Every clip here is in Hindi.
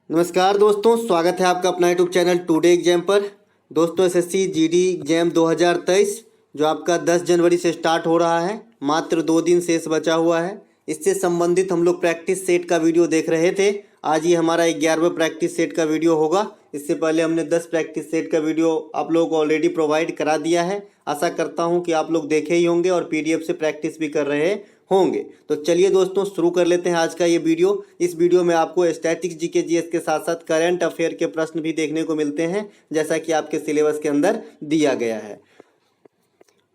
नमस्कार दोस्तों, स्वागत है आपका अपना यूट्यूब चैनल टुडे एग्जाम पर। दोस्तों एसएससी जीडी एग्जाम 2023 जो आपका 10 जनवरी से स्टार्ट हो रहा है, मात्र 2 दिन शेष बचा हुआ है। इससे संबंधित हम लोग प्रैक्टिस सेट का वीडियो देख रहे थे। आज ये हमारा 11वां प्रैक्टिस सेट का वीडियो होगा। इससे पहले हमने 10 प्रैक्टिस सेट का वीडियो आप लोगों को ऑलरेडी प्रोवाइड करा दिया है। आशा करता हूँ कि आप लोग देखे ही होंगे और पीडीएफ से प्रैक्टिस भी कर रहे होंगे। तो चलिए दोस्तों शुरू कर लेते हैं आज का ये वीडियो। इस वीडियो में आपको स्टैटिक्स जीके जीएस के साथ साथ करंट अफेयर के प्रश्न भी देखने को मिलते हैं, जैसा कि आपके सिलेबस के अंदर दिया गया है।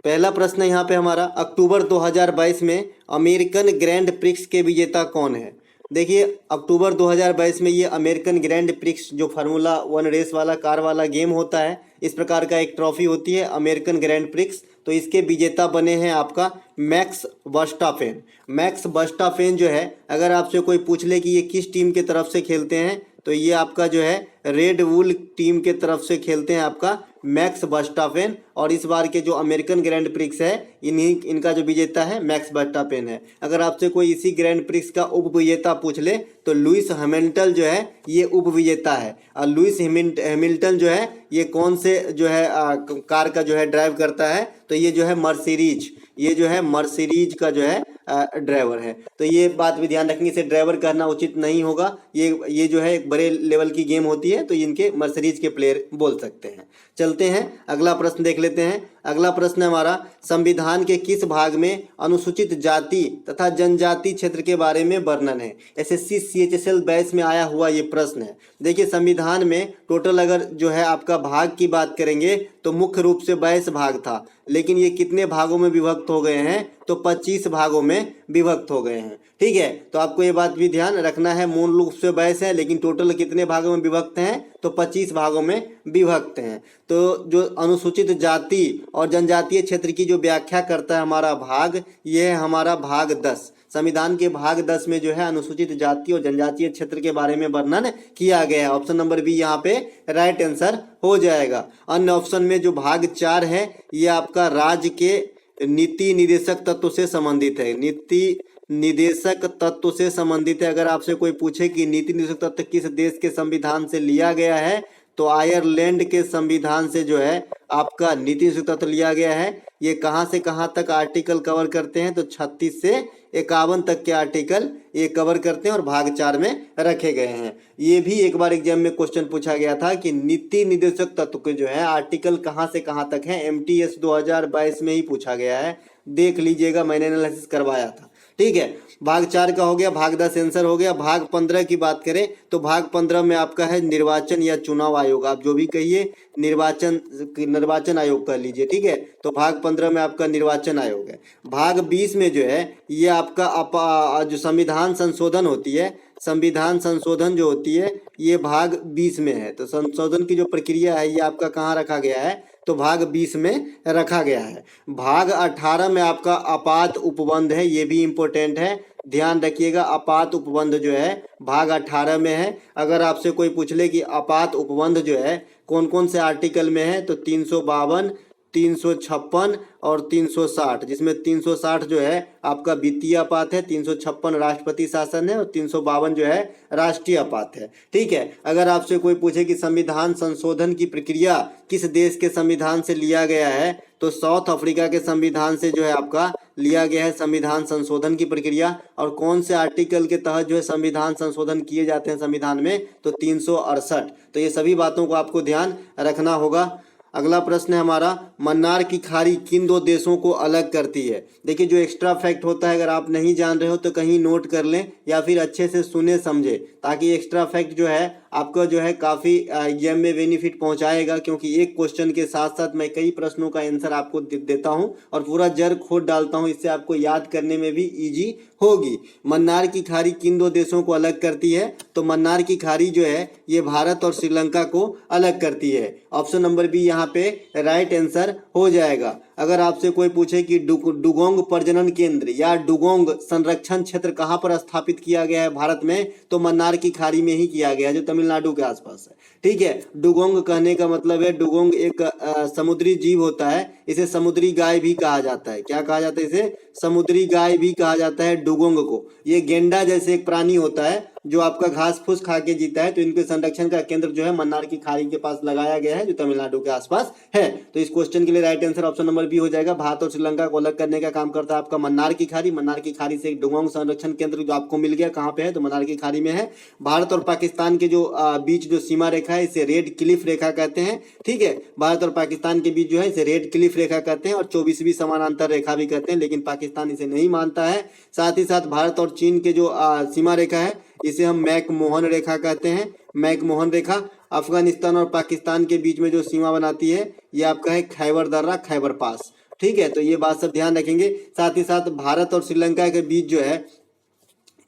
पहला प्रश्न यहाँ पे हमारा, अक्टूबर 2022 में अमेरिकन ग्रैंड प्रिक्स के विजेता कौन है? देखिए, अक्टूबर 2022 में ये अमेरिकन ग्रैंड प्रिक्स जो फार्मूला 1 रेस वाला कार वाला गेम होता है, इस प्रकार का एक ट्रॉफी होती है अमेरिकन ग्रैंड प्रिक्स। तो इसके विजेता बने हैं आपका मैक्स वर्स्टापेन। मैक्स वर्स्टापेन जो है, अगर आपसे कोई पूछ ले कि ये किस टीम के तरफ से खेलते हैं, तो ये आपका जो है रेड वुल टीम के तरफ से खेलते हैं आपका मैक्स वर्स्टापेन। और इस बार के जो अमेरिकन ग्रैंड प्रिक्स है, इनका जो विजेता है मैक्स वर्स्टापेन है। अगर आपसे कोई इसी ग्रैंड प्रिक्स का उप विजेता पूछ ले तो लुइस हैमिल्टन जो है ये उप विजेता है। और लुइस हैमिल्टन जो है ये कौन से जो है कार का जो है ड्राइव करता है, तो ये जो है मर्सिडीज, ये जो है मर्सिडीज का जो है ड्राइवर है। तो ये बात भी ध्यान रखेंगे, इसे ड्राइवर कहना उचित नहीं होगा। ये जो है एक बड़े लेवल की गेम होती है, तो इनके मर्सिडीज के प्लेयर बोल सकते हैं। चलते हैं अगला प्रश्न देख लेते हैं। अगला प्रश्न हमारा, संविधान के किस भाग में अनुसूचित जाति तथा जनजाति क्षेत्र के बारे में वर्णन है? एसएससी सीएचएसएल बैच में आया हुआ ये प्रश्न है। देखिए, संविधान में टोटल अगर जो है आपका भाग की बात करेंगे तो मुख्य रूप से 22 भाग था, लेकिन ये कितने भागों में विभक्त हो गए हैं? तो 25 भागों में विभक्त हो गए हैं। ठीक है, तो आपको ये बात भी ध्यान रखना है, मूल रूप से 22 है, लेकिन टोटल कितने भागों में विभक्त हैं? तो 25 भागों में विभक्त हैं। तो जो अनुसूचित जाति और जनजातीय क्षेत्र की जो व्याख्या करता है हमारा भाग, ये है हमारा भाग 10। संविधान के भाग 10 में जो है अनुसूचित जाति और जनजातीय क्षेत्र के बारे में वर्णन किया गया है। ऑप्शन नंबर बी यहाँ पे राइट आंसर हो जाएगा। अन्य ऑप्शन में जो भाग 4 है ये आपका राज्य के नीति निदेशक तत्व से संबंधित है। नीति निदेशक तत्व से संबंधित है। अगर आपसे कोई पूछे कि नीति निदेशक तत्व किस देश के संविधान से लिया गया है, तो आयरलैंड के संविधान से जो है आपका नीति निदेशक तत्व लिया गया है। ये कहाँ से कहाँ तक आर्टिकल कवर करते हैं? तो 36 से 51 तक के आर्टिकल ये कवर करते हैं और भाग 4 में रखे गए हैं। ये भी एक बार एग्जाम में क्वेश्चन पूछा गया था कि नीति निदेशक तत्व के जो है आर्टिकल कहाँ से कहाँ तक है। एमटीएस 2022 में ही पूछा गया है, देख लीजिएगा, मैंने एनालिसिस करवाया था। ठीक है, भाग 4 का हो गया, भाग 10 आंसर हो गया। भाग 15 की बात करें तो भाग 15 में आपका है निर्वाचन या चुनाव आयोग, आप जो भी कहिए, निर्वाचन आयोग कह लीजिए। ठीक है, तो भाग 15 में आपका निर्वाचन आयोग है। भाग 20 में जो है ये आपका जो संविधान संशोधन होती है, संविधान संशोधन जो होती है ये भाग 20 में है। तो संशोधन की जो प्रक्रिया है ये आपका कहाँ रखा गया है? तो भाग 20 में रखा गया है। भाग 18 में आपका आपात उपबंध है, ये भी इम्पोर्टेंट है, ध्यान रखिएगा। आपात उपबंध जो है भाग 18 में है। अगर आपसे कोई पूछ ले कि आपात उपबंध जो है कौन कौन से आर्टिकल में है, तो 352, 356 और 360, जिसमें 360 जो है आपका वित्तीय आपात है, 356 राष्ट्रपति शासन है और 352 जो है राष्ट्रीय आपात है। ठीक है, अगर आपसे कोई पूछे कि संविधान संशोधन की प्रक्रिया किस देश के संविधान से लिया गया है, तो साउथ अफ्रीका के संविधान से जो है आपका लिया गया है संविधान संशोधन की प्रक्रिया। और कौन से आर्टिकल के तहत जो है संविधान संशोधन किए जाते हैं संविधान में, तो 368। तो ये सभी बातों को आपको ध्यान रखना होगा। अगला प्रश्न है हमारा, मन्नार की खाड़ी किन 2 देशों को अलग करती है? देखिए, जो एक्स्ट्रा फैक्ट होता है अगर आप नहीं जान रहे हो तो कहीं नोट कर लें या फिर अच्छे से सुने समझे, ताकि एक्स्ट्रा फैक्ट जो है आपका जो है काफ़ी एग्जाम में बेनिफिट पहुंचाएगा। क्योंकि एक क्वेश्चन के साथ साथ मैं कई प्रश्नों का आंसर आपको देता हूं और पूरा जड़ खोद डालता हूं, इससे आपको याद करने में भी इजी होगी। मन्नार की खाड़ी किन 2 देशों को अलग करती है? तो मन्नार की खाड़ी जो है ये भारत और श्रीलंका को अलग करती है। ऑप्शन नंबर बी यहाँ पे राइट आंसर हो जाएगा। अगर आपसे कोई पूछे कि डुगोंग प्रजनन केंद्र या डुगोंग संरक्षण क्षेत्र कहाँ पर स्थापित किया गया है भारत में, तो मन्नार की खाड़ी में ही किया गया है, जो तमिलनाडु के आसपास है। ठीक है, डुगोंग कहने का मतलब है, डुगोंग एक समुद्री जीव होता है, इसे समुद्री गाय भी कहा जाता है। क्या कहा जाता है? इसे समुद्री गाय भी कहा जाता है डुगोंग को। ये गेंडा जैसे एक प्राणी होता है जो आपका घास फूस खा के जीता है। तो इनके संरक्षण का केंद्र जो है मन्नार की खाड़ी के पास लगाया गया है, जो तमिलनाडु के आसपास है। तो इस क्वेश्चन के लिए right answer option number B हो जाएगा। भारत और श्रीलंका को अलग करने का काम करता है आपका मन्नार की खाड़ी। मन्नार की खाड़ी से एक डुगोंग संरक्षण केंद्र जो आपको मिल गया, कहाँ पे है? तो मन्नार की खाड़ी में है। भारत और पाकिस्तान के जो बीच जो सीमा रेखा है इसे रेड क्लिफ रेखा कहते हैं। ठीक है, भारत और पाकिस्तान के बीच जो है इसे रेड क्लिफ रेखा कहते हैं और 24वीं समानांतर रेखा भी कहते हैं, लेकिन पाकिस्तान इसे नहीं मानता है। साथ ही साथ भारत और चीन के जो सीमा रेखा है इसे हम मैकमोहन रेखा कहते हैं। मैकमोहन रेखा अफगानिस्तान और पाकिस्तान के बीच में जो सीमा बनाती है ये आपका है खैबर दर्रा, खैबर पास। ठीक है, तो ये बात सब ध्यान रखेंगे। साथ ही साथ भारत और श्रीलंका के बीच जो है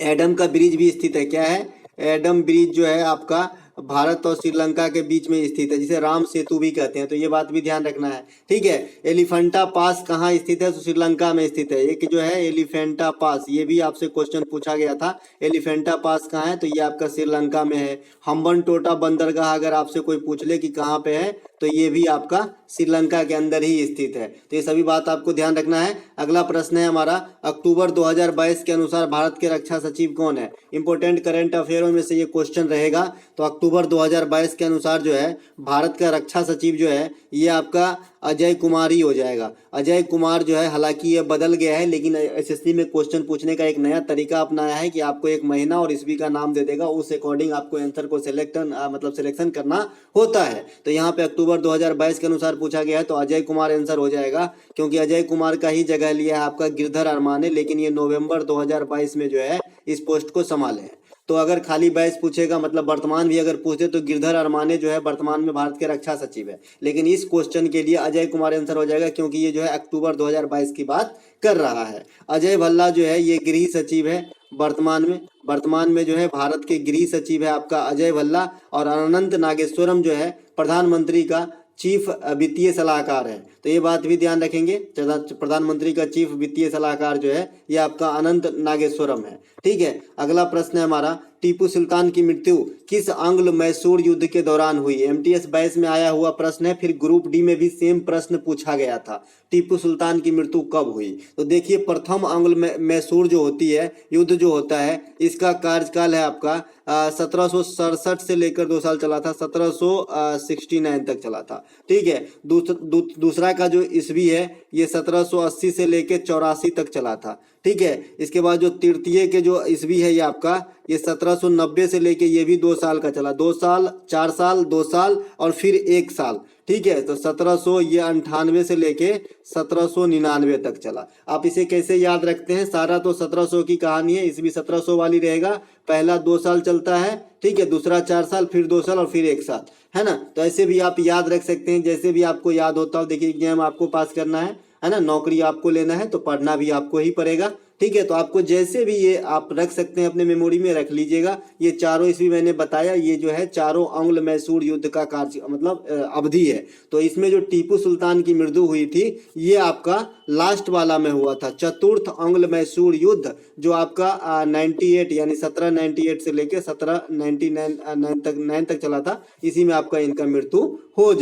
एडम का ब्रिज भी स्थित है। क्या है? एडम ब्रिज जो है आपका भारत और श्रीलंका के बीच में स्थित है, जिसे राम सेतु भी कहते हैं। तो ये बात भी ध्यान रखना है। ठीक है, एलिफेंटा पास कहाँ स्थित है? तो श्रीलंका में स्थित है। एक जो है एलिफेंटा पास, ये भी आपसे क्वेश्चन पूछा गया था। एलिफेंटा पास कहाँ है? तो ये आपका श्रीलंका में है। हम्बनटोटा बंदरगाह अगर आपसे कोई पूछ ले कि कहाँ पे है, तो ये भी आपका श्रीलंका के अंदर ही स्थित है। तो ये सभी बात आपको ध्यान रखना है। अगला प्रश्न है हमारा, अक्टूबर 2022 के अनुसार भारत के रक्षा सचिव कौन है? इंपोर्टेंट करंट अफेयरों में से ये क्वेश्चन रहेगा। तो अक्टूबर 2022 के अनुसार जो है भारत का रक्षा सचिव जो है ये आपका अजय कुमार ही हो जाएगा। अजय कुमार जो है, हालांकि ये बदल गया है, लेकिन एसएससी में क्वेश्चन पूछने का एक नया तरीका अपनाया है कि आपको एक महीना और ईस्वी का नाम दे देगा, उस अकॉर्डिंग आपको आंसर को सिलेक्शन करना होता है। तो यहाँ पे अक्टूबर 2022 के अनुसार पूछा गया है, तो अजय कुमार आंसर हो जाएगा, क्योंकि अजय कुमार का ही जगह लिया है आपका गिरधर अरमान ने, लेकिन ये नवंबर 2022 में जो है इस पोस्ट को संभाले हैं। तो अगर खाली बैच पूछेगा, मतलब वर्तमान भी अगर पूछे, तो गिरधर अरमाने जो है वर्तमान में भारत के रक्षा सचिव है, लेकिन इस क्वेश्चन के लिए अजय कुमार आंसर हो जाएगा, क्योंकि ये जो है अक्टूबर 2022 की बात कर रहा है। अजय भल्ला जो है ये गृह सचिव है वर्तमान में जो है भारत के गृह सचिव है आपका अजय भल्ला, और अनंत नागेश्वरम जो है प्रधानमंत्री का चीफ वित्तीय सलाहकार है। तो ये बात भी ध्यान रखेंगे, प्रधानमंत्री का चीफ वित्तीय सलाहकार जो है ये आपका अनंत नागेश्वरम है। ठीक है, अगला प्रश्न है हमारा, टीपू सुल्तान की मृत्यु किस आंग्ल मैसूर युद्ध के दौरान हुई? एमटीएस 22 में आया हुआ प्रश्न है, फिर ग्रुप डी में भी सेम प्रश्न पूछा गया था। टीपू सुल्तान की मृत्यु कब हुई? तो देखिए, प्रथम आंग्ल मैसूर जो होती है युद्ध जो होता है, इसका कार्यकाल है आपका 1767 से लेकर 2 साल चला था, 1769 तक चला था। ठीक है, दूसरा का जो ईस्वी है ये 1780 से लेकर 84 तक चला था। ठीक है, इसके बाद जो तृतीय के जो ईस्वी है ये आपका ये 1790 से लेके ये भी 2 साल का चला, 2 साल, 4 साल, 2 साल और फिर 1 साल। ठीक है, तो 1798 से लेके 1799 तक चला। आप इसे कैसे याद रखते हैं? सारा तो 1700 की कहानी है, इसमें 1700 वाली रहेगा। पहला 2 साल चलता है, ठीक है, दूसरा 4 साल, फिर 2 साल और फिर 1 साल, है ना। तो ऐसे भी आप याद रख सकते हैं, जैसे भी आपको याद होता हो। देखिए, एग्जाम आपको पास करना है ना, नौकरी आपको लेना है, तो पढ़ना भी आपको ही पड़ेगा। ठीक है, तो आपको जैसे भी ये आप रख सकते हैं, अपने मेमोरी में रख लीजिएगा। ये चारों इसमें मैंने बताया, ये जो है चारों आंग्ल मैसूर युद्ध का कार्य मतलब अवधि है। तो इसमें जो टीपू सुल्तान की मृत्यु हुई थी ये आपका लास्ट वाला में हुआ था, चतुर्थ आंग्ल मैसूर युद्ध, जो आपका 98 यानी 1798 से लेके 1799 तक चला था। इसी में आपका इनका मृत्यु हो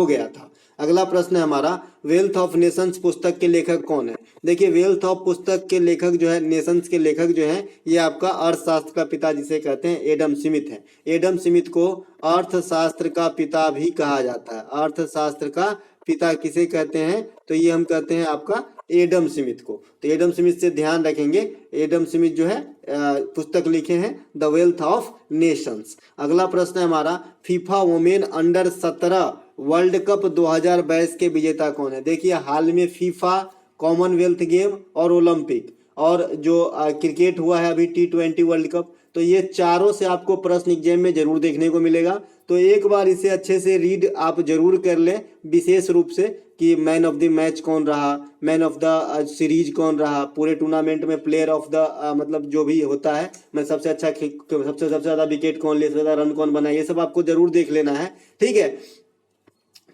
गया था। अगला प्रश्न है हमारा, वेल्थ ऑफ नेशंस पुस्तक के लेखक कौन है? देखिए, वेल्थ ऑफ पुस्तक के लेखक जो है, नेशंस के लेखक जो है ये आपका अर्थशास्त्र का पिता जिसे कहते हैं एडम स्मिथ है। एडम स्मिथ को अर्थशास्त्र का पिता भी कहा जाता है। अर्थशास्त्र का पिता किसे कहते हैं? तो ये हम कहते हैं आपका एडम स्मिथ को। तो एडम स्मिथ से ध्यान रखेंगे, एडम स्मिथ जो है पुस्तक लिखे हैं द वेल्थ ऑफ नेशंस। अगला प्रश्न है हमारा, FIFA women under 17 World Cup 2022 के विजेता कौन है? देखिए, हाल में फीफा, कॉमनवेल्थ गेम और ओलंपिक और जो क्रिकेट हुआ है अभी T20 वर्ल्ड कप, तो ये चारों से आपको प्रश्न एग्जाम में जरूर देखने को मिलेगा। तो एक बार इसे अच्छे से रीड आप जरूर कर लें, विशेष रूप से कि मैन ऑफ द मैच कौन रहा, मैन ऑफ द सीरीज कौन रहा, पूरे टूर्नामेंट में प्लेयर ऑफ द मतलब जो भी होता है, मैं सबसे ज़्यादा विकेट कौन ले, सबसे ज़्यादा रन कौन बनाए, ये सब आपको जरूर देख लेना है। ठीक है,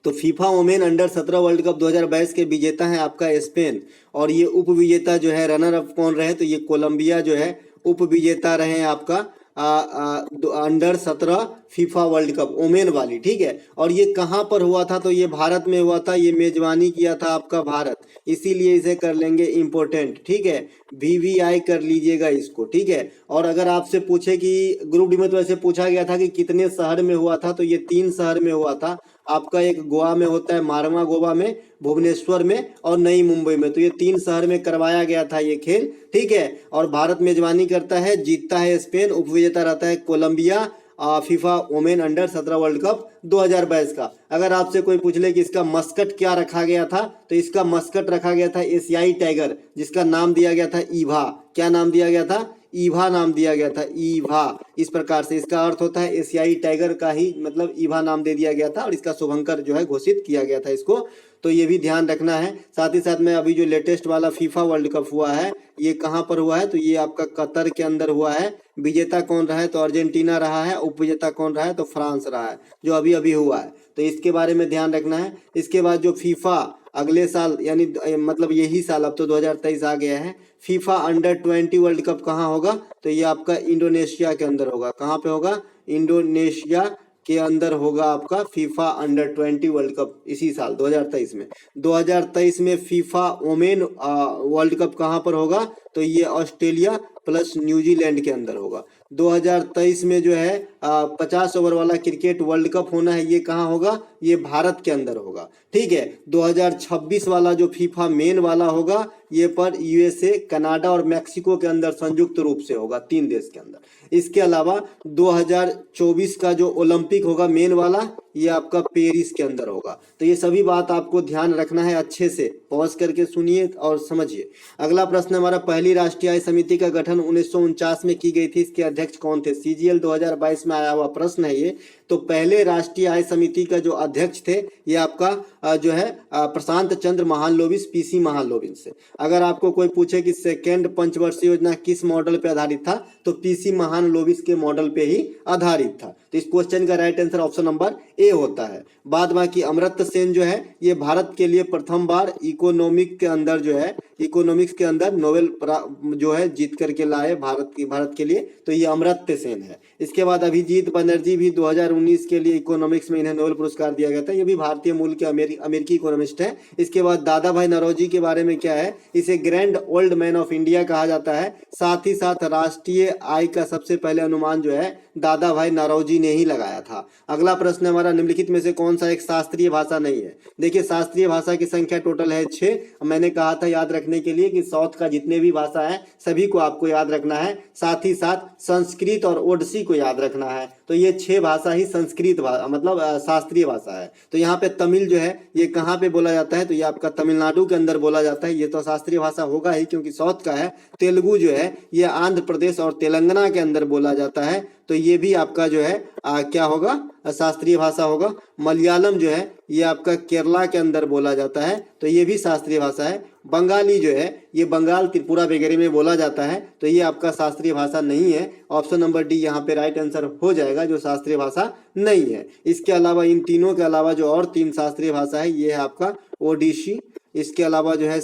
तो FIFA women under 17 World Cup 2022 के विजेता हैं आपका स्पेन, और ये उप विजेता जो है रनर अप कौन रहे? तो ये कोलंबिया जो है उप विजेता रहे आपका under 17 FIFA World Cup women वाली, ठीक है। और ये कहाँ पर हुआ था, तो ये भारत में हुआ था, ये मेजबानी किया था आपका भारत, इसीलिए इसे कर लेंगे इम्पोर्टेंट, ठीक है। VVI कर लीजिएगा इसको, ठीक है। और अगर आपसे पूछे कि ग्रुप डी में तो ऐसे पूछा गया था कि कितने शहर में हुआ था, तो ये 3 शहर में हुआ था आपका। एक गोवा में होता है, मारवा गोवा में, भुवनेश्वर में और नई मुंबई में। तो ये 3 शहर में करवाया गया था ये खेल, ठीक है। और भारत मेजबानी करता है, जीतता है स्पेन, उपविजेता रहता है Colombia FIFA women under 17 World Cup 2022 का। अगर आपसे कोई पूछ ले कि इसका मस्कट क्या रखा गया था, तो इसका मस्कट रखा गया था एशियाई टाइगर, जिसका नाम दिया गया था ईभा। क्या नाम दिया गया था? ईभा नाम दिया गया था, ईभा। इस प्रकार से इसका अर्थ होता है एशियाई टाइगर का ही मतलब ईभा नाम दे दिया गया था, और इसका शुभंकर जो है घोषित किया गया था इसको। तो ये भी ध्यान रखना है। साथ ही साथ में अभी जो लेटेस्ट वाला फीफा वर्ल्ड कप हुआ है, ये कहाँ पर हुआ है, तो ये आपका कतर के अंदर हुआ है। विजेता कौन रहा है, तो अर्जेंटीना रहा है। उपविजेता कौन रहा है, तो फ्रांस रहा है, जो अभी अभी हुआ है। तो इसके बारे में ध्यान रखना है। इसके बाद जो फीफा अगले साल यानी मतलब यही साल, अब तो 2023 आ गया है, फीफा अंडर 20 वर्ल्ड कप कहाँ होगा, तो ये आपका इंडोनेशिया के अंदर होगा। कहाँ पे होगा? इंडोनेशिया के अंदर होगा आपका फीफा अंडर 20 वर्ल्ड कप इसी साल 2023 में। 2023 में फीफा वोमेन वर्ल्ड कप कहाँ पर होगा, तो ये ऑस्ट्रेलिया प्लस न्यूजीलैंड के अंदर होगा। 2023 में जो है 50 ओवर वाला क्रिकेट वर्ल्ड कप होना है, ये कहाँ होगा, ये भारत के अंदर होगा, ठीक है। 2026 वाला जो फीफा मेन वाला होगा, ये पर USA, कनाडा और मैक्सिको के अंदर संयुक्त रूप से होगा, 3 देश के अंदर। इसके अलावा 2024 का जो ओलंपिक होगा मेन वाला, ये आपका पेरिस के अंदर होगा। तो ये सभी बात आपको ध्यान रखना है, अच्छे से पॉज करके सुनिए और समझिए। अगला प्रश्न हमारा, पहली राष्ट्रीय आय समिति का गठन 1949 में की गई थी, इसके अध्यक्ष कौन थे? CGL 2022 में आया हुआ प्रश्न है ये। तो पहले राष्ट्रीय आय समिति का जो अध्यक्ष थे, ये आपका जो है प्रशांत चंद्र महालनोबिस, PC महालनोबिस से। अगर आपको कोई पूछे कि सेकेंड पंचवर्षीय योजना किस मॉडल पे आधारित था, तो PC महालनोबिस के मॉडल पे ही आधारित था। तो इस क्वेश्चन का right answer option number A होता है। बाद बाकी अमर्त्य सेन जो है, ये भारत के लिए प्रथम बार इकोनॉमिक्स के अंदर नोबेल जो है जीत करके लाए भारत के लिए, तो ये अमर्त्य सेन है। इसके बाद अभिजीत बनर्जी भी 2019 के लिए इकोनॉमिक्स में इन्हें नोबेल पुरस्कार दिया गया था, ये भी भारतीय मूल के अमेरिकी इकोनॉमिस्ट है। इसके बाद दादा भाई नौरोजी के बारे में क्या है, इसे grand old man of India कहा जाता है। साथ ही साथ राष्ट्रीय आय का सबसे पहले अनुमान जो है दादा भाई नौरोजी ने ही लगाया था। अगला प्रश्न हमारा, निम्नलिखित में से कौन सा एक शास्त्रीय भाषा नहीं है? देखिए, शास्त्रीय भाषा की संख्या टोटल है 6। मैंने कहा था याद रखने के लिए कि साउथ का जितने भी भाषा है सभी को आपको याद रखना है। साथ ही साथ संस्कृत और ओडिसी को याद रखना है। तो ये 6 भाषा ही संस्कृत मतलब शास्त्रीय भाषा है। तो यहाँ पे तमिल जो है ये कहाँ पे बोला जाता है, तो ये आपका तमिलनाडु के अंदर बोला जाता है। ये तो शास्त्रीय भाषा होगा ही क्योंकि साउथ का है। तेलुगु जो है ये आंध्र प्रदेश और तेलंगाना के अंदर बोला जाता है, तो ये भी आपका जो है क्या होगा, शास्त्रीय भाषा होगा। मलयालम जो है ये आपका केरला के अंदर बोला जाता है, तो ये भी शास्त्रीय भाषा है। बंगाली जो है ये बंगाल, त्रिपुरा वगैरह में बोला जाता है, तो ये आपका शास्त्रीय भाषा नहीं है। ऑप्शन नंबर डी यहाँ पे राइट आंसर हो जाएगा, जो शास्त्रीय भाषा नहीं है। इसके अलावा इन तीनों के अलावा जो और 3 शास्त्रीय भाषा है, ये है आपका ओडिसी, इसके अलावा जो है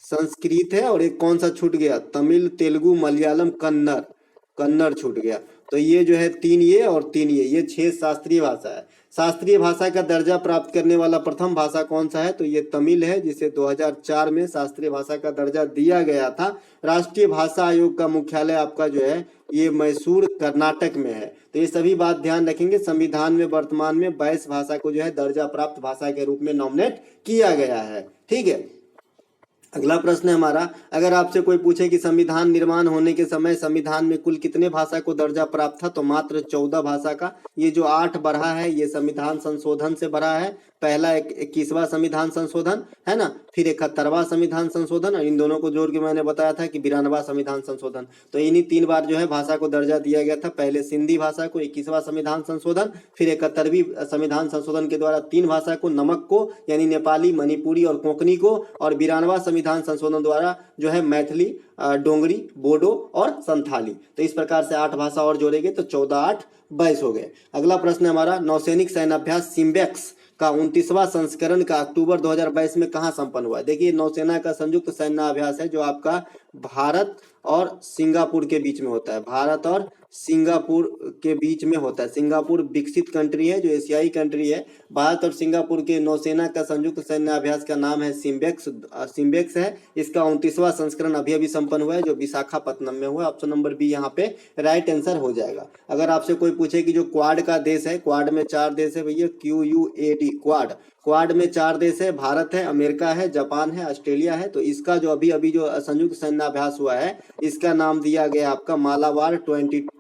संस्कृत है, और एक कौन सा छूट गया, तमिल, तेलुगु, मलयालम, कन्नड़ छूट गया। तो ये जो है 3 ये और 3 ये 6 शास्त्रीय भाषा है। शास्त्रीय भाषा का दर्जा प्राप्त करने वाला प्रथम भाषा कौन सा है, तो ये तमिल है, जिसे 2004 में शास्त्रीय भाषा का दर्जा दिया गया था। राष्ट्रीय भाषा आयोग का मुख्यालय आपका जो है ये मैसूर, कर्नाटक में है। तो ये सभी बात ध्यान रखेंगे। संविधान में वर्तमान में 22 भाषा को जो है दर्जा प्राप्त भाषा के रूप में नॉमिनेट किया गया है, ठीक है। अगला प्रश्न है हमारा, अगर आपसे कोई पूछे कि संविधान निर्माण होने के समय संविधान में कुल कितने भाषा को दर्जा प्राप्त था, तो मात्र 14 भाषा का। ये जो 8 बढ़ा है ये संविधान संशोधन से बढ़ा है। पहला 21वां संविधान संशोधन है ना, फिर 71वां संविधान संशोधन, और इन दोनों को जोड़ के मैंने बताया था कि 92वां संविधान संशोधन। तो इन्हीं 3 बार जो है भाषा को दर्जा दिया गया था। पहले सिंधी भाषा को 21वां संविधान संशोधन, फिर 71वीं संविधान संशोधन के द्वारा 3 भाषा को, नमक को यानी नेपाली, मणिपुरी और कोंकणी को, और 92वां संविधान संशोधन द्वारा जो है मैथिली, डोंगरी, बोडो और संथाली। तो इस प्रकार से 8 भाषा और जोड़ेंगे तो 14, 8, 22 हो गए। अगला प्रश्न हमारा, नौसैनिक सैन्य अभ्यास सिम्बेक्स का 29वां संस्करण का अक्टूबर 2022 में कहाँ संपन्न हुआ है? देखिए, नौसेना का संयुक्त सैन्य अभ्यास है जो आपका भारत और सिंगापुर के बीच में होता है। भारत और सिंगापुर के बीच में होता है। सिंगापुर विकसित कंट्री है जो एशियाई कंट्री है। भारत और सिंगापुर के नौसेना का संयुक्त सैन्य अभ्यास का नाम है सिम्बेक्स। सिम्बेक्स है। इसका 29वां संस्करण अभी अभी संपन्न हुआ है जो विशाखापत्तनम में हुआ है। ऑप्शन नंबर बी यहाँ पे राइट आंसर हो जाएगा। अगर आपसे कोई पूछे कि जो क्वाड का देश है, क्वाड में 4 देश है भैया, QUAD क्वाड। क्वाड में 4 देश है, भारत है, अमेरिका है, जापान है, ऑस्ट्रेलिया है। तो इसका जो अभी अभी जो संयुक्त सैन्य अभ्यास हुआ है इसका नाम दिया गया आपका मालाबार 2022।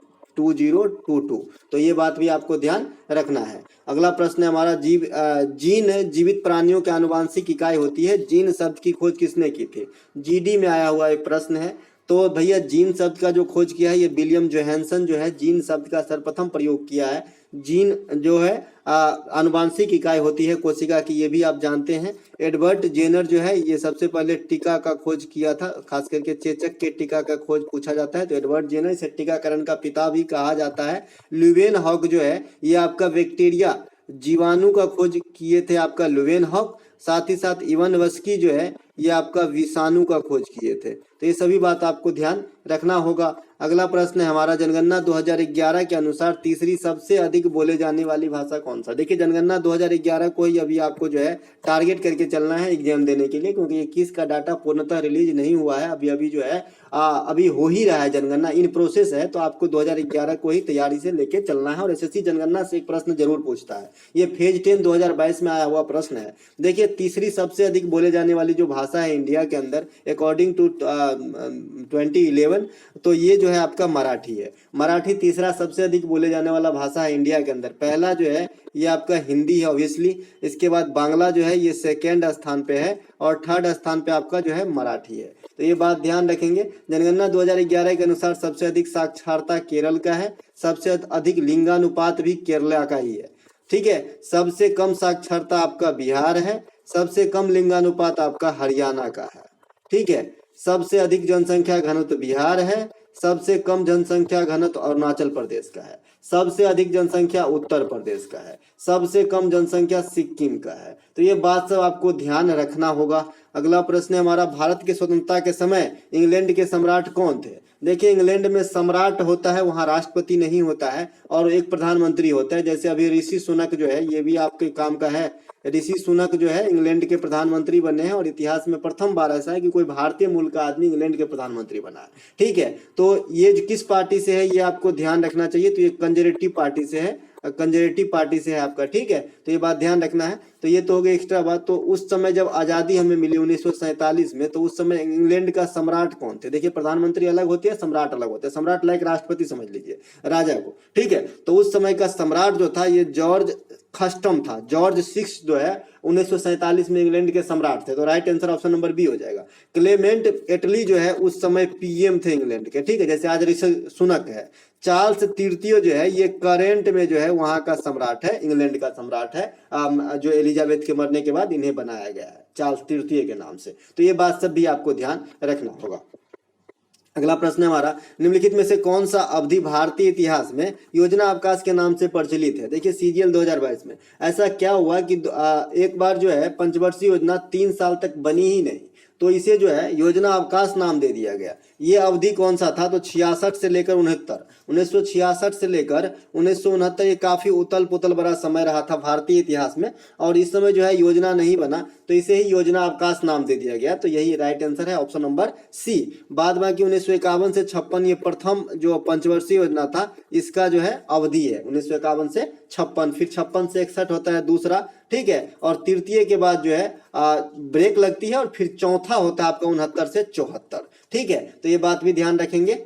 तो ये बात भी आपको ध्यान रखना है। अगला प्रश्न है हमारा, जीन जीवित प्राणियों की आनुवांशिक इकाई होती है। जीन शब्द की खोज किसने की थी? GD में आया हुआ एक प्रश्न है। तो भैया जीन शब्द का जो खोज किया है ये विलियम जोहानसन जो है जीन शब्द का सर्वप्रथम प्रयोग किया है। जीन जो है आनुवांशिक इकाई होती है कोशिका की, ये भी आप जानते हैं। एडवर्ड जेनर जो है ये सबसे पहले टीका का खोज किया था, खास करके चेचक के टीका का खोज पूछा जाता है तो एडवर्ड जेनर, इसे टीकाकरण का पिता भी कहा जाता है। ल्यूवेन हॉक जो है ये आपका बैक्टीरिया जीवाणु का खोज किए थे आपका ल्यूवेन हॉक। साथ ही साथ इवानोव्स्की जो है ये आपका विषाणु का खोज किए थे। तो ये सभी बात आपको ध्यान रखना होगा। अगला प्रश्न है हमारा, जनगणना 2011 के अनुसार तीसरी सबसे अधिक बोले जाने वाली भाषा कौन सा? देखिए, जनगणना 2011 को ही अभी आपको जो है टारगेट करके चलना है एग्जाम देने के लिए, क्योंकि 21 का डाटा पूर्णतः रिलीज नहीं हुआ है। अभी अभी जो है अभी हो ही रहा है, जनगणना इन प्रोसेस है। तो आपको 2011 को ही तैयारी से लेके चलना है। और SSC जनगणना से एक प्रश्न जरूर पूछता है, ये फेज 10 2022 में आया हुआ प्रश्न है। देखिए, तीसरी सबसे अधिक बोले जाने वाली जो भाषा है इंडिया के अंदर अकॉर्डिंग टू 2011, तो ये जो है आपका मराठी है। मराठी तीसरा सबसे अधिक बोले जाने वाला भाषा है इंडिया के अंदर। पहला जो है ये आपका हिंदी है ऑब्वियसली, इसके बाद बांग्ला जो है ये सेकेंड स्थान पे है और थर्ड स्थान पे आपका जो है मराठी है। तो ये बात ध्यान रखेंगे। जनगणना 2011 के अनुसार सबसे अधिक साक्षरता केरल का है, सबसे अधिक लिंगानुपात भी केरला का ही है। ठीक है, सबसे कम साक्षरता आपका बिहार है, सबसे कम लिंगानुपात आपका हरियाणा का है। ठीक है, सबसे अधिक जनसंख्या घनत्व बिहार है, सबसे कम जनसंख्या घनत्व अरुणाचल प्रदेश का है, सबसे अधिक जनसंख्या उत्तर प्रदेश का है, सबसे कम जनसंख्या सिक्किम का है। तो ये बात सब आपको ध्यान रखना होगा। अगला प्रश्न है हमारा, भारत की स्वतंत्रता के समय इंग्लैंड के सम्राट कौन थे? देखिए, इंग्लैंड में सम्राट होता है, वहां राष्ट्रपति नहीं होता है और एक प्रधानमंत्री होता है। जैसे अभी ऋषि सुनक जो है ये भी आपके काम का है। ऋषि सुनक जो है इंग्लैंड के प्रधानमंत्री बने हैं और इतिहास में प्रथम बार ऐसा है कि कोई भारतीय मूल का आदमी इंग्लैंड के प्रधानमंत्री बना है। ठीक है, तो ये किस पार्टी से है ये आपको ध्यान रखना चाहिए। तो ये कंजर्वेटिव पार्टी से है, कंजर्वेटिव पार्टी से है आपका। ठीक है, तो ये बात ध्यान रखना है। तो ये तो हो गई एक्स्ट्रा बात। तो उस समय जब आजादी हमें मिली 1947 में, तो उस समय इंग्लैंड का सम्राट कौन थे? देखिए, प्रधानमंत्री अलग होते हैं, सम्राट अलग होते हैं। सम्राट लाइक राष्ट्रपति समझ लीजिए, राजा को। ठीक है, तो उस समय का सम्राट जो था ये जॉर्ज खस्टम था। जॉर्ज 6 जो है 1947 में इंग्लैंड के सम्राट थे। तो right answer option number B हो जाएगा। क्लेमेंट एटली जो है उस समय PM थे इंग्लैंड के। ठीक है, जैसे आज ऋषि सुनक है। चार्ल्स तृतीय जो है ये करेंट में जो है वहां का सम्राट है, इंग्लैंड का सम्राट है, जो एलिजाबेथ के मरने के बाद इन्हें बनाया गया है चार्ल्स तृतीय के नाम से। तो ये बात सब भी आपको ध्यान रखना होगा। अगला प्रश्न है हमारा, निम्नलिखित में से कौन सा अवधि भारतीय इतिहास में योजना अवकाश के नाम से प्रचलित है? देखिए, CGL 2022 में ऐसा क्या हुआ कि एक बार जो है पंचवर्षीय योजना 3 साल तक बनी ही नहीं, तो इसे जो है योजना अवकाश नाम दे दिया गया। ये अवधि कौन सा था? तो 66 से लेकर 69, 1966 से लेकर 1969, ये काफी उतल पुतल बड़ा समय रहा था भारतीय इतिहास में। और इस समय जो है योजना नहीं बना, तो इसे ही योजना अवकाश नाम दे दिया गया। तो यही राइट आंसर है, ऑप्शन नंबर सी। बाद बाकी 1951 से 56 ये प्रथम जो पंचवर्षीय योजना था, इसका जो है अवधि है 1951 से 56। फिर 56 से 61 होता है दूसरा। ठीक है, और तृतीय के बाद जो है ब्रेक लगती है और फिर चौथा होता है आपका 69 से 74। ठीक है, तो ये बात भी ध्यान रखेंगे।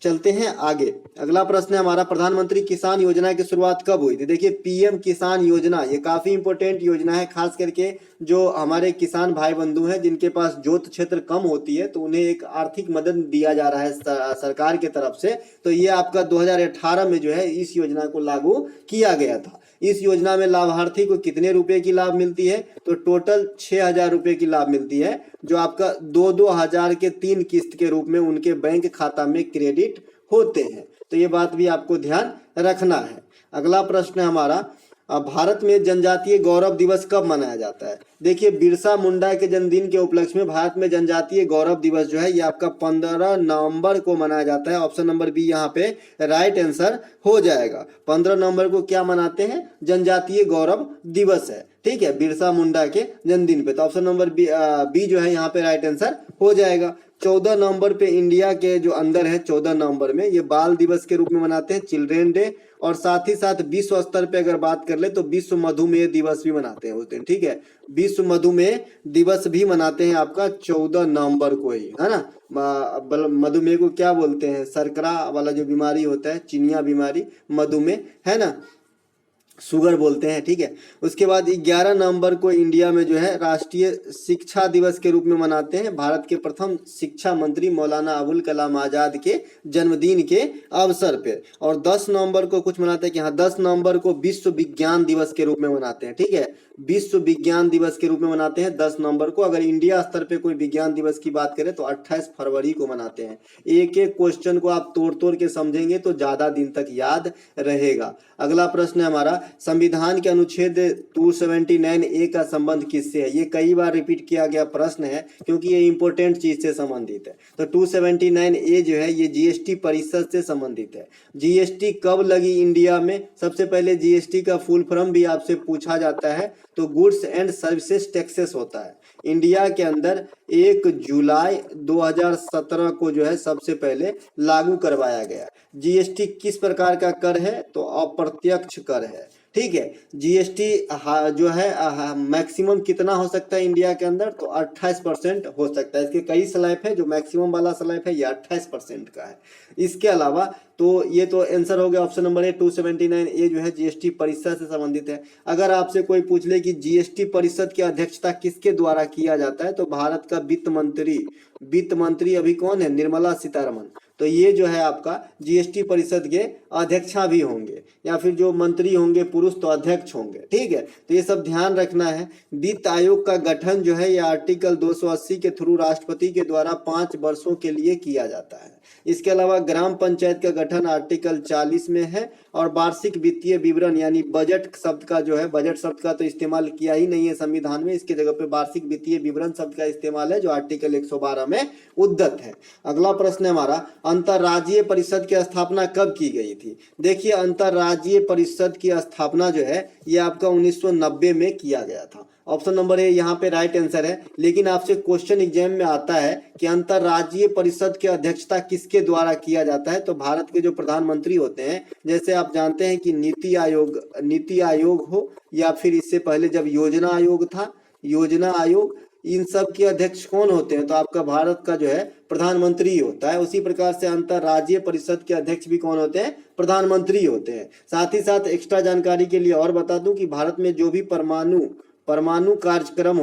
चलते हैं आगे। अगला प्रश्न है हमारा, प्रधानमंत्री किसान योजना की शुरुआत कब हुई थी? देखिए, PM किसान योजना ये काफी इंपॉर्टेंट योजना है, खास करके जो हमारे किसान भाई बंधु हैं जिनके पास जोत क्षेत्र कम होती है, तो उन्हें एक आर्थिक मदद दिया जा रहा है सरकार की तरफ से। तो ये आपका 2018 में जो है इस योजना को लागू किया गया था। इस योजना में लाभार्थी को कितने रुपए की लाभ मिलती है? तो टोटल 6000 रुपए की लाभ मिलती है, जो आपका 2-2 हजार के 3 किस्त के रूप में उनके बैंक खाता में क्रेडिट होते हैं। तो ये बात भी आपको ध्यान रखना है। अगला प्रश्न है हमारा, भारत में जनजातीय गौरव दिवस कब मनाया जाता है? देखिए, बिरसा मुंडा के जन्मदिन के उपलक्ष्य में भारत में जनजातीय गौरव दिवस जो है ये आपका 15 नवंबर को मनाया जाता है। ऑप्शन नंबर बी यहाँ पे राइट आंसर हो जाएगा। 15 नवंबर को क्या मनाते हैं? जनजातीय गौरव दिवस है, ठीक है, बिरसा मुंडा के जन्मदिन पे। तो ऑप्शन नंबर बी जो है यहाँ पे राइट आंसर हो जाएगा। 14 नवंबर पे इंडिया के जो अंदर है 14 नवंबर में ये बाल दिवस के रूप में मनाते हैं, चिल्ड्रेन डे। और साथ ही साथ विश्व स्तर पे अगर बात कर ले तो विश्व मधुमेह दिवस भी मनाते हैं उस दिन, ठीक है, विश्व मधुमेह दिवस भी मनाते हैं आपका 14 नवंबर को ही, है ना। मधुमेह को क्या बोलते हैं? शर्करा वाला जो बीमारी होता है, चिनिया बीमारी, मधुमेह, है ना, शुगर बोलते हैं, ठीक है। उसके बाद 11 नवंबर को इंडिया में जो है राष्ट्रीय शिक्षा दिवस के रूप में मनाते हैं, भारत के प्रथम शिक्षा मंत्री मौलाना अबुल कलाम आजाद के जन्मदिन के अवसर पे। और 10 नवंबर को कुछ मनाते हैं कि हाँ, 10 नवंबर को विश्व विज्ञान दिवस के रूप में मनाते हैं, ठीक है, विश्व विज्ञान दिवस के रूप में मनाते हैं 10 नवंबर को। अगर इंडिया स्तर पे कोई विज्ञान दिवस की बात करें तो 28 फरवरी को मनाते हैं। एक एक क्वेश्चन को आप तोड़ तोड़ के समझेंगे तो ज्यादा दिन तक याद रहेगा। अगला प्रश्न है हमारा, संविधान के अनुच्छेद 279A का संबंध किससे है? ये कई बार रिपीट किया गया प्रश्न है क्योंकि ये इंपॉर्टेंट चीज से संबंधित है। तो 279A जो है ये जीएसटी परिषद से संबंधित है। जीएसटी कब लगी इंडिया में? सबसे पहले जीएसटी का फुल फॉर्म भी आपसे पूछा जाता है, तो गुड्स एंड सर्विसेज टैक्सेस होता है। इंडिया के अंदर 1 जुलाई 2017 को जो है सबसे पहले लागू करवाया गया। जीएसटी किस प्रकार का कर है? तो अप्रत्यक्ष कर है, ठीक है। जीएसटी जो है मैक्सिमम कितना हो सकता है इंडिया के अंदर? तो 28% हो सकता है। इसके कई स्लैब है, जो मैक्सिमम वाला स्लैब है ये 28% का है। इसके अलावा तो ये तो आंसर हो गया ऑप्शन नंबर ए, 279A जो है जीएसटी परिषद से संबंधित है। अगर आपसे कोई पूछ ले कि जीएसटी परिषद की अध्यक्षता किसके द्वारा किया जाता है, तो भारत का वित्त मंत्री अभी कौन है? निर्मला सीतारमण। तो ये जो है आपका जीएसटी परिषद के अध्यक्षा भी होंगे, या फिर जो मंत्री होंगे पुरुष तो अध्यक्ष होंगे, ठीक है। तो ये सब ध्यान रखना है। वित्त आयोग का गठन जो है ये आर्टिकल 280 के थ्रू राष्ट्रपति के द्वारा 5 वर्षों के लिए किया जाता है। इसके अलावा ग्राम पंचायत का गठन आर्टिकल 40 में है। और वार्षिक वित्तीय विवरण यानी बजट शब्द का जो है, बजट शब्द का तो इस्तेमाल किया ही नहीं है संविधान में, इसके जगह पे वार्षिक वित्तीय विवरण शब्द का इस्तेमाल है जो आर्टिकल 112 में उद्धत है। अगला प्रश्न है हमारा, अंतरराज्यीय परिषद की स्थापना कब की गई थी? देखिए, अंतरराज्यीय परिषद की स्थापना जो है ये आपका 1990 में किया गया था। ऑप्शन नंबर ए यहाँ पे राइट आंसर है। लेकिन आपसे क्वेश्चन एग्जाम में आता है कि अंतरराज्यीय परिषद की अध्यक्षता किसके द्वारा किया जाता है? तो भारत के जो प्रधानमंत्री होते हैं, जैसे आप जानते हैं कि नीति आयोग हो, या फिर इससे पहले जब योजना आयोग था, योजना आयोग, इन सब के अध्यक्ष कौन होते हैं? तो आपका भारत का जो है प्रधानमंत्री होता है। उसी प्रकार से अंतरराज्यीय परिषद के अध्यक्ष भी कौन होते हैं? प्रधानमंत्री होते हैं। साथ ही साथ एक्स्ट्रा जानकारी के लिए और बता दूं कि भारत में जो भी परमाणु कार्यक्रम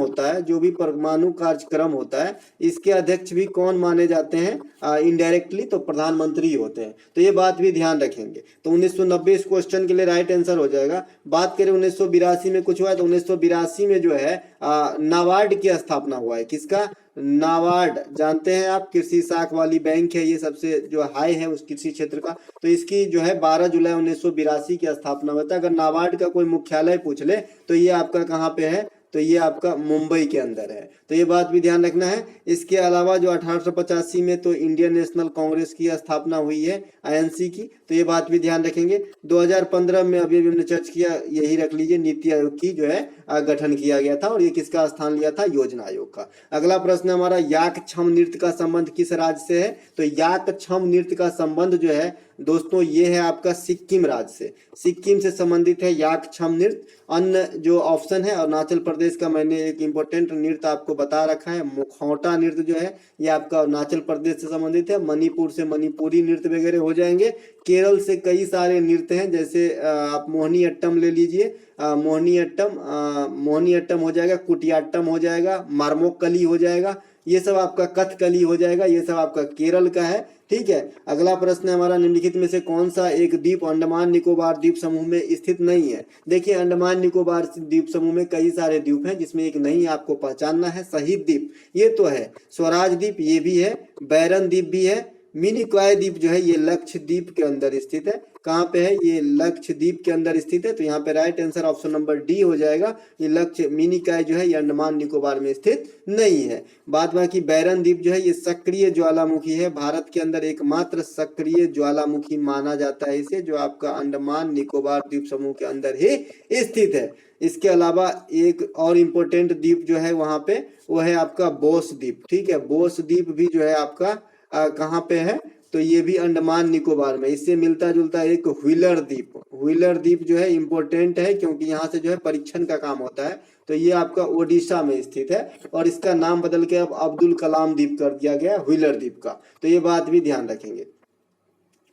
होता है इसके अध्यक्ष भी कौन माने जाते हैं? इनडायरेक्टली तो प्रधानमंत्री होते हैं। तो ये बात भी ध्यान रखेंगे। तो 1990 इस क्वेश्चन के लिए राइट आंसर हो जाएगा। बात करें 1982 में कुछ हुआ है, तो 1982 में जो है नाबार्ड की स्थापना हुआ है। किसका? नाबार्ड, जानते हैं आप, कृषि साख वाली बैंक है, ये सबसे जो हाई है उस कृषि क्षेत्र का। तो इसकी जो है 12 जुलाई 1982 की स्थापना होता है। अगर नाबार्ड का कोई मुख्यालय पूछ ले तो ये आपका कहाँ पे है? तो ये आपका मुंबई के अंदर है। तो ये बात भी ध्यान रखना है। इसके अलावा जो 1885 में तो इंडियन नेशनल कांग्रेस की स्थापना हुई है, आईएनसी की, तो ये बात भी ध्यान रखेंगे। 2015 में अभी हमने चर्चा किया, यही रख लीजिए, नीति आयोग की जो है गठन किया गया था, और ये किसका स्थान लिया था? योजना आयोग का। अगला प्रश्न हमारा, याक छम नृत्य का संबंध किस राज्य से है? तो याक छम नृत्य का संबंध जो है दोस्तों ये है आपका सिक्किम राज्य से, सिक्किम से संबंधित है याक छम नृत्य। अन्य जो ऑप्शन है, अरुणाचल प्रदेश का मैंने एक इंपॉर्टेंट नृत्य आपको बता रखा है, मुखौटा नृत्य जो है ये आपका अरुणाचल प्रदेश से संबंधित है। मणिपुर से मणिपुरी नृत्य वगैरह हो जाएंगे। केरल से कई सारे नृत्य हैं, जैसे आप मोहिनी अट्टम ले लीजिए, मोहिनी अट्टम हो जाएगा, कुटियाट्टम हो जाएगा, मारमोक्कली हो जाएगा, ये सब आपका कथकली हो जाएगा, ये सब आपका केरल का है, ठीक है। अगला प्रश्न है हमारा, निम्नलिखित में से कौन सा एक द्वीप अंडमान निकोबार द्वीप समूह में स्थित नहीं है? देखिए, अंडमान निकोबार द्वीप समूह में कई सारे द्वीप हैं, जिसमें एक नहीं आपको पहचानना है, शहीद द्वीप ये तो है, स्वराज द्वीप ये भी है, बैरन द्वीप भी है, मिनिकॉय द्वीप जो है ये लक्षद्वीप के अंदर स्थित है। कहाँ पे है? ये लक्षद्वीप के अंदर स्थित है। तो यहाँ पे right answer option number D हो जाएगा। ये लक्ष्य मिनिकॉय जो है ये अंडमान निकोबार में स्थित नहीं है। बाद बाकी बैरन द्वीप जो है ये सक्रिय ज्वालामुखी है। भारत के अंदर एकमात्र सक्रिय ज्वालामुखी माना जाता है इसे, जो आपका अंडमान निकोबार द्वीप समूह के अंदर ही स्थित है। इसके अलावा एक और इम्पोर्टेंट द्वीप जो है वहां पे वो है आपका बोस द्वीप। ठीक है, बोस द्वीप भी जो है आपका कहाँ पे है? तो ये भी अंडमान निकोबार में। इससे मिलता जुलता एक व्हीलर द्वीप, व्हीलर द्वीप जो है इंपॉर्टेंट है क्योंकि यहाँ से जो है परीक्षण का काम होता है। तो ये आपका ओडिशा में स्थित है और इसका नाम बदल के अब अब्दुल कलाम द्वीप कर दिया गया व्हीलर द्वीप का। तो ये बात भी ध्यान रखेंगे।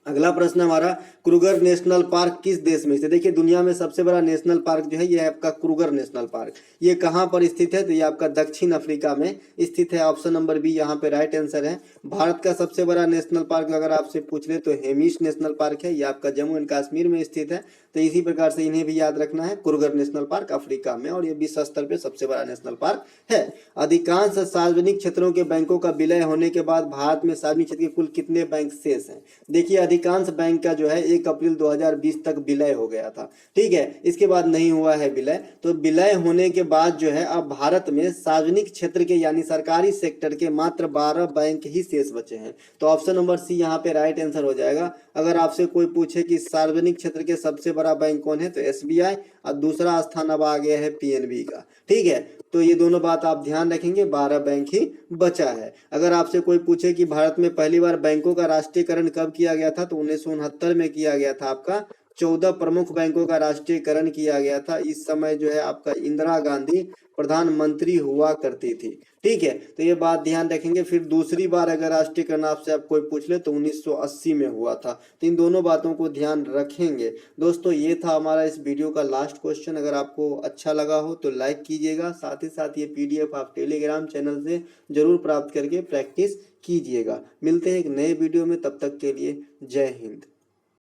अगला प्रश्न हमारा, क्रूगर नेशनल पार्क किस देश में स्थित है? देखिए दुनिया में सबसे बड़ा नेशनल पार्क जो है ये है आपका क्रूगर नेशनल पार्क। ये कहाँ पर स्थित है? तो ये आपका दक्षिण अफ्रीका में स्थित है। ऑप्शन नंबर बी यहाँ पे राइट आंसर है। भारत का सबसे बड़ा नेशनल पार्क अगर आपसे पूछ ले तो हेमिश नेशनल पार्क है। ये आपका जम्मू एंड कश्मीर में स्थित है। तो इसी प्रकार से इन्हें भी याद रखना है। क्रूगर नेशनल पार्क अफ्रीका में और ये विश्व स्तर पे सबसे बड़ा नेशनल पार्क है। अधिकांश सार्वजनिक क्षेत्रों के बैंकों का विलय होने के बाद भारत में सार्वजनिक क्षेत्र के कुल कितने बैंक शेष हैं? देखिए अधिकांश बैंक का जो है 1 अप्रैल 2020 तक विलय हो गया था। ठीक है, इसके बाद नहीं हुआ है विलय। तो विलय होने के बाद जो है अब भारत में सार्वजनिक क्षेत्र के यानी सरकारी सेक्टर के मात्र 12 बैंक ही शेष बचे हैं। तो ऑप्शन नंबर सी यहाँ पे राइट आंसर हो जाएगा। अगर आपसे कोई पूछे कि सार्वजनिक क्षेत्र के सबसे बड़ा बैंक कौन है, तो एसबीआई और दूसरा स्थान अब आ गया है पीएनबी का। ठीक है, तो ये दोनों बात आप ध्यान रखेंगे, 12 बैंक ही बचा है। अगर आपसे कोई पूछे कि भारत में पहली बार बैंकों का राष्ट्रीयकरण कब किया गया था, तो 1969 में किया गया था। आपका 14 प्रमुख बैंकों का राष्ट्रीयकरण किया गया था। इस समय जो है आपका इंदिरा गांधी प्रधानमंत्री हुआ करती थी। ठीक है, तो ये बात ध्यान रखेंगे। फिर दूसरी बार अगर राष्ट्रीयकरण आपसे आप कोई पूछ ले तो 1980 में हुआ था। तो इन दोनों बातों को ध्यान रखेंगे। दोस्तों ये था हमारा इस वीडियो का लास्ट क्वेश्चन। अगर आपको अच्छा लगा हो तो लाइक कीजिएगा। साथ ही साथ ये पीडीएफ आप टेलीग्राम चैनल से जरूर प्राप्त करके प्रैक्टिस कीजिएगा। मिलते हैं एक नए वीडियो में, तब तक के लिए जय हिंद।